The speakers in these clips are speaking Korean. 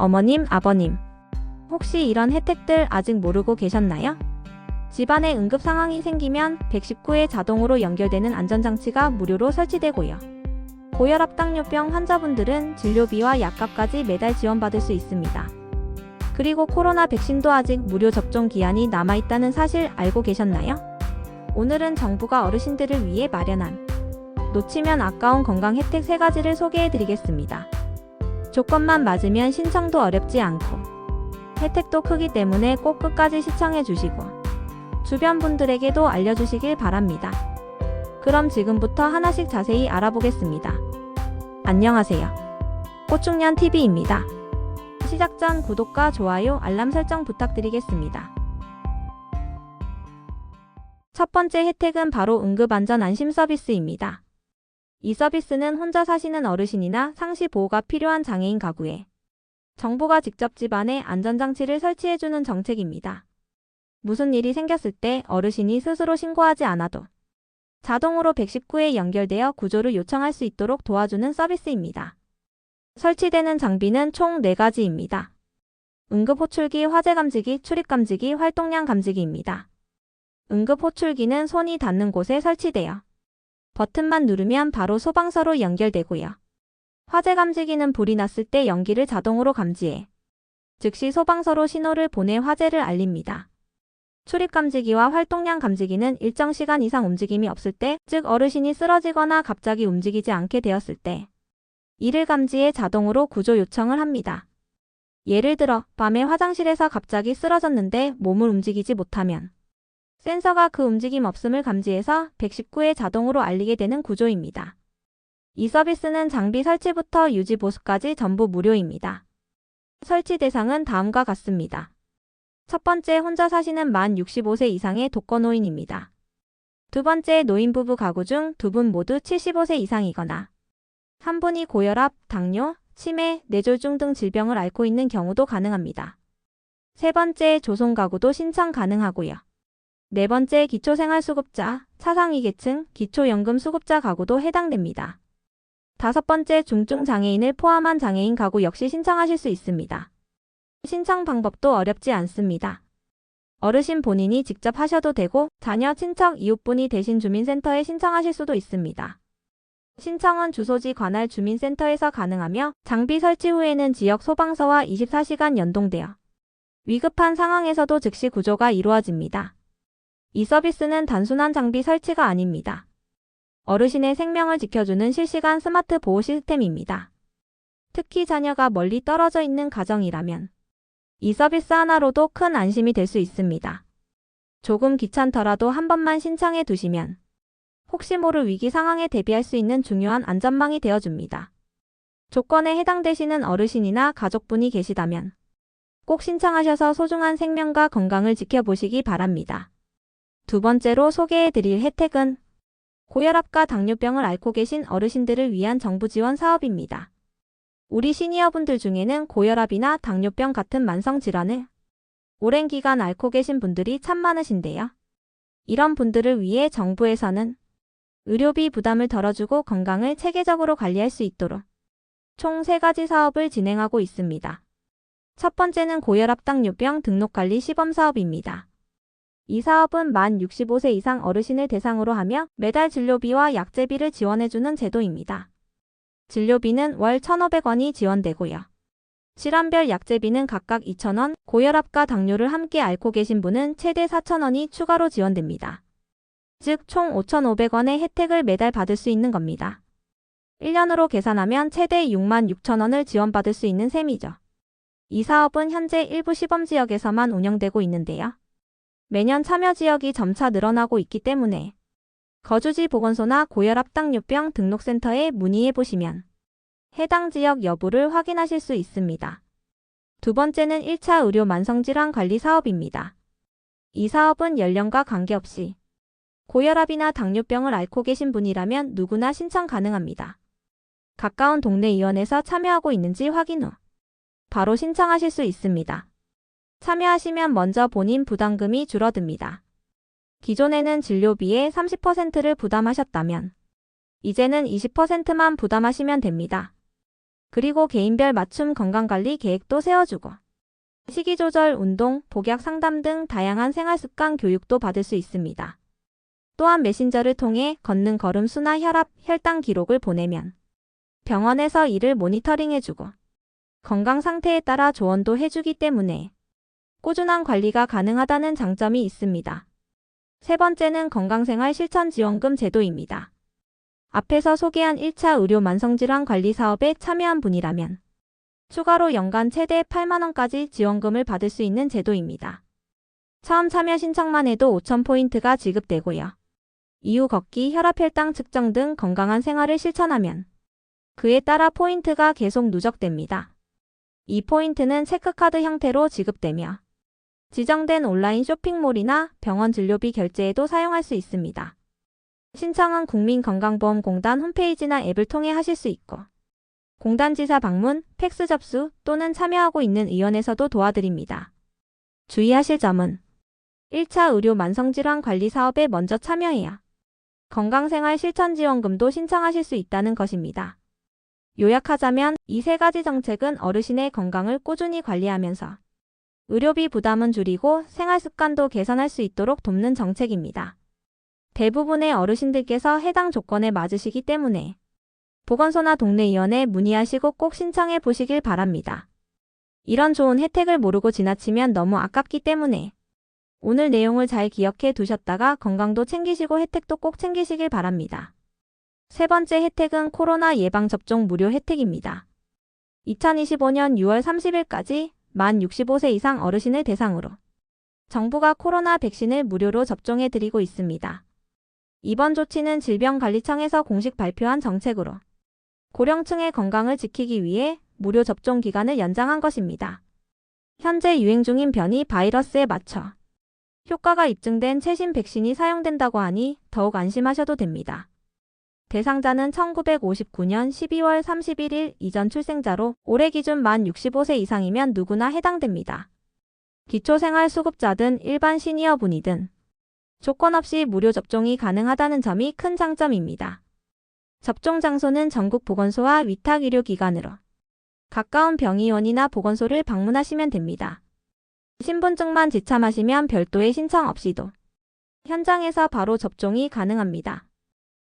어머님, 아버님, 혹시 이런 혜택들 아직 모르고 계셨나요? 집안에 응급 상황이 생기면 119에 자동으로 연결되는 안전장치가 무료로 설치되고요. 고혈압 당뇨병 환자분들은 진료비와 약값까지 매달 지원받을 수 있습니다. 그리고 코로나 백신도 아직 무료 접종 기한이 남아있다는 사실 알고 계셨나요? 오늘은 정부가 어르신들을 위해 마련한 놓치면 아까운 건강 혜택 3가지를 소개해드리겠습니다. 조건만 맞으면 신청도 어렵지 않고 혜택도 크기 때문에 꼭 끝까지 시청해주시고 주변 분들에게도 알려주시길 바랍니다. 그럼 지금부터 하나씩 자세히 알아보겠습니다. 안녕하세요. 꽃중년TV입니다. 시작 전 구독과 좋아요, 알람 설정 부탁드리겠습니다. 첫 번째 혜택은 바로 응급안전안심 서비스입니다. 이 서비스는 혼자 사시는 어르신이나 상시 보호가 필요한 장애인 가구에 정부가 직접 집안에 안전장치를 설치해주는 정책입니다. 무슨 일이 생겼을 때 어르신이 스스로 신고하지 않아도 자동으로 119에 연결되어 구조를 요청할 수 있도록 도와주는 서비스입니다. 설치되는 장비는 총 4가지입니다. 응급호출기, 화재감지기, 출입감지기, 활동량 감지기입니다. 응급호출기는 손이 닿는 곳에 설치되어 버튼만 누르면 바로 소방서로 연결되고요. 화재감지기는 불이 났을 때 연기를 자동으로 감지해 즉시 소방서로 신호를 보내 화재를 알립니다. 출입감지기와 활동량 감지기는 일정 시간 이상 움직임이 없을 때, 즉 어르신이 쓰러지거나 갑자기 움직이지 않게 되었을 때 이를 감지해 자동으로 구조 요청을 합니다. 예를 들어 밤에 화장실에서 갑자기 쓰러졌는데 몸을 움직이지 못하면 센서가 그 움직임 없음을 감지해서 119에 자동으로 알리게 되는 구조입니다. 이 서비스는 장비 설치부터 유지 보수까지 전부 무료입니다. 설치 대상은 다음과 같습니다. 첫 번째, 혼자 사시는 만 65세 이상의 독거노인입니다. 두 번째, 노인부부 가구 중 2분 모두 75세 이상이거나 한 분이 고혈압, 당뇨, 치매, 뇌졸중 등 질병을 앓고 있는 경우도 가능합니다. 세 번째, 조손가구도 신청 가능하고요. 네 번째, 기초생활수급자, 차상위계층, 기초연금수급자 가구도 해당됩니다. 다섯 번째, 중증장애인을 포함한 장애인 가구 역시 신청하실 수 있습니다. 신청 방법도 어렵지 않습니다. 어르신 본인이 직접 하셔도 되고 자녀, 친척, 이웃분이 대신 주민센터에 신청하실 수도 있습니다. 신청은 주소지 관할 주민센터에서 가능하며 장비 설치 후에는 지역 소방서와 24시간 연동되어 위급한 상황에서도 즉시 구조가 이루어집니다. 이 서비스는 단순한 장비 설치가 아닙니다. 어르신의 생명을 지켜주는 실시간 스마트 보호 시스템입니다. 특히 자녀가 멀리 떨어져 있는 가정이라면 이 서비스 하나로도 큰 안심이 될 수 있습니다. 조금 귀찮더라도 한 번만 신청해 두시면 혹시 모를 위기 상황에 대비할 수 있는 중요한 안전망이 되어줍니다. 조건에 해당되시는 어르신이나 가족분이 계시다면 꼭 신청하셔서 소중한 생명과 건강을 지켜보시기 바랍니다. 두 번째로 소개해드릴 혜택은 고혈압과 당뇨병을 앓고 계신 어르신들을 위한 정부 지원 사업입니다. 우리 시니어분들 중에는 고혈압이나 당뇨병 같은 만성질환을 오랜 기간 앓고 계신 분들이 참 많으신데요. 이런 분들을 위해 정부에서는 의료비 부담을 덜어주고 건강을 체계적으로 관리할 수 있도록 총 3가지 사업을 진행하고 있습니다. 첫 번째는 고혈압 당뇨병 등록관리 시범사업입니다. 이 사업은 만 65세 이상 어르신을 대상으로 하며 매달 진료비와 약제비를 지원해주는 제도입니다. 진료비는 월 1,500원이 지원되고요. 질환별 약제비는 각각 2,000원, 고혈압과 당뇨를 함께 앓고 계신 분은 최대 4,000원이 추가로 지원됩니다. 즉 총 5,500원의 혜택을 매달 받을 수 있는 겁니다. 1년으로 계산하면 최대 66,000원을 지원받을 수 있는 셈이죠. 이 사업은 현재 일부 시범지역에서만 운영되고 있는데요. 매년 참여 지역이 점차 늘어나고 있기 때문에 거주지 보건소나 고혈압 당뇨병 등록센터에 문의해보시면 해당 지역 여부를 확인하실 수 있습니다. 두 번째는 1차 의료 만성질환 관리 사업입니다. 이 사업은 연령과 관계없이 고혈압이나 당뇨병을 앓고 계신 분이라면 누구나 신청 가능합니다. 가까운 동네 의원에서 참여하고 있는지 확인 후 바로 신청하실 수 있습니다. 참여하시면 먼저 본인 부담금이 줄어듭니다. 기존에는 진료비의 30%를 부담하셨다면 이제는 20%만 부담하시면 됩니다. 그리고 개인별 맞춤 건강관리 계획도 세워주고 식이 조절, 운동, 복약 상담 등 다양한 생활습관 교육도 받을 수 있습니다. 또한 메신저를 통해 걷는 걸음 수나 혈압, 혈당 기록을 보내면 병원에서 이를 모니터링해주고 건강 상태에 따라 조언도 해주기 때문에 꾸준한 관리가 가능하다는 장점이 있습니다. 세 번째는 건강생활 실천지원금 제도입니다. 앞에서 소개한 1차 의료 만성질환 관리 사업에 참여한 분이라면 추가로 연간 최대 8만 원까지 지원금을 받을 수 있는 제도입니다. 처음 참여 신청만 해도 5,000포인트가 지급되고요. 이후 걷기, 혈압, 혈당 측정 등 건강한 생활을 실천하면 그에 따라 포인트가 계속 누적됩니다. 이 포인트는 체크카드 형태로 지급되며 지정된 온라인 쇼핑몰이나 병원 진료비 결제에도 사용할 수 있습니다. 신청은 국민건강보험공단 홈페이지나 앱을 통해 하실 수 있고 공단 지사 방문, 팩스 접수 또는 참여하고 있는 의원에서도 도와드립니다. 주의하실 점은 1차 의료 만성질환 관리 사업에 먼저 참여해야 건강생활 실천지원금도 신청하실 수 있다는 것입니다. 요약하자면 이 세 가지 정책은 어르신의 건강을 꾸준히 관리하면서 의료비 부담은 줄이고 생활습관도 개선할 수 있도록 돕는 정책입니다. 대부분의 어르신들께서 해당 조건에 맞으시기 때문에 보건소나 동네의원에 문의하시고 꼭 신청해 보시길 바랍니다. 이런 좋은 혜택을 모르고 지나치면 너무 아깝기 때문에 오늘 내용을 잘 기억해 두셨다가 건강도 챙기시고 혜택도 꼭 챙기시길 바랍니다. 세 번째 혜택은 코로나 예방접종 무료 혜택입니다. 2025년 6월 30일까지 만 65세 이상 어르신을 대상으로 정부가 코로나 백신을 무료로 접종해 드리고 있습니다. 이번 조치는 질병관리청에서 공식 발표한 정책으로 고령층의 건강을 지키기 위해 무료 접종 기간을 연장한 것입니다. 현재 유행 중인 변이 바이러스에 맞춰 효과가 입증된 최신 백신이 사용된다고 하니 더욱 안심하셔도 됩니다. 대상자는 1959년 12월 31일 이전 출생자로 올해 기준 만 65세 이상이면 누구나 해당됩니다. 기초생활수급자든 일반 시니어분이든 조건 없이 무료 접종이 가능하다는 점이 큰 장점입니다. 접종 장소는 전국 보건소와 위탁의료기관으로 가까운 병의원이나 보건소를 방문하시면 됩니다. 신분증만 지참하시면 별도의 신청 없이도 현장에서 바로 접종이 가능합니다.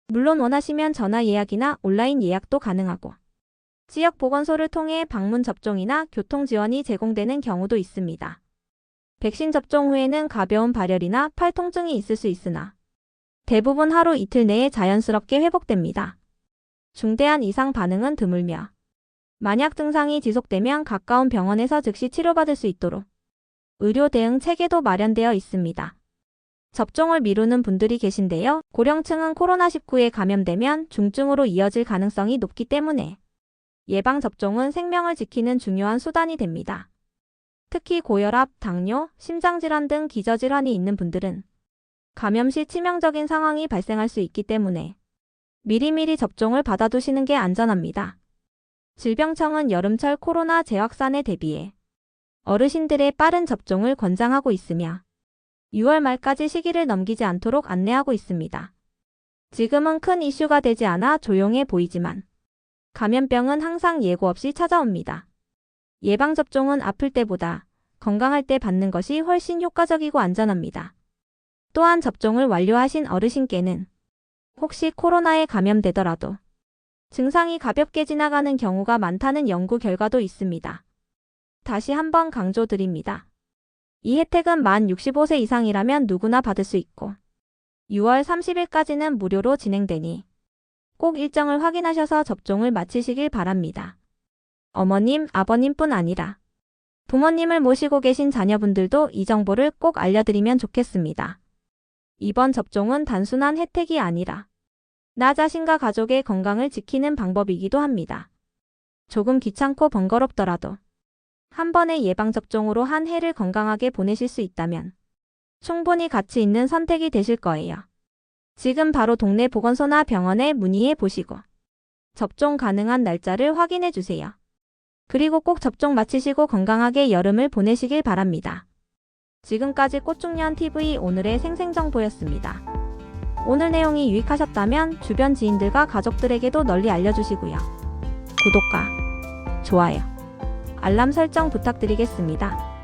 물론 원하시면 전화 예약이나 온라인 예약도 가능하고 지역 보건소를 통해 방문 접종이나 교통 지원이 제공되는 경우도 있습니다. 백신 접종 후에는 가벼운 발열이나 팔 통증이 있을 수 있으나 대부분 하루 이틀 내에 자연스럽게 회복됩니다. 중대한 이상 반응은 드물며 만약 증상이 지속되면 가까운 병원에서 즉시 치료받을 수 있도록 의료 대응 체계도 마련되어 있습니다. 접종을 미루는 분들이 계신데요. 고령층은 코로나19에 감염되면 중증으로 이어질 가능성이 높기 때문에 예방접종은 생명을 지키는 중요한 수단이 됩니다. 특히 고혈압, 당뇨, 심장질환 등 기저질환이 있는 분들은 감염 시 치명적인 상황이 발생할 수 있기 때문에 미리미리 접종을 받아두시는 게 안전합니다. 질병청은 여름철 코로나 재확산에 대비해 어르신들의 빠른 접종을 권장하고 있으며 6월 말까지 시기를 넘기지 않도록 안내하고 있습니다. 지금은 큰 이슈가 되지 않아 조용해 보이지만 감염병은 항상 예고 없이 찾아옵니다. 예방접종은 아플 때보다 건강할 때 받는 것이 훨씬 효과적이고 안전합니다. 또한 접종을 완료하신 어르신께는 혹시 코로나에 감염되더라도 증상이 가볍게 지나가는 경우가 많다는 연구 결과도 있습니다. 다시 한번 강조드립니다. 이 혜택은 만 65세 이상이라면 누구나 받을 수 있고 6월 30일까지는 무료로 진행되니 꼭 일정을 확인하셔서 접종을 마치시길 바랍니다. 어머님, 아버님뿐 아니라 부모님을 모시고 계신 자녀분들도 이 정보를 꼭 알려드리면 좋겠습니다. 이번 접종은 단순한 혜택이 아니라 나 자신과 가족의 건강을 지키는 방법이기도 합니다. 조금 귀찮고 번거롭더라도 한 번의 예방접종으로 한 해를 건강하게 보내실 수 있다면 충분히 가치 있는 선택이 되실 거예요. 지금 바로 동네 보건소나 병원에 문의해 보시고 접종 가능한 날짜를 확인해 주세요. 그리고 꼭 접종 마치시고 건강하게 여름을 보내시길 바랍니다. 지금까지 꽃중년TV 오늘의 생생정보였습니다. 오늘 내용이 유익하셨다면 주변 지인들과 가족들에게도 널리 알려주시고요. 구독과 좋아요, 알람 설정 부탁드리겠습니다.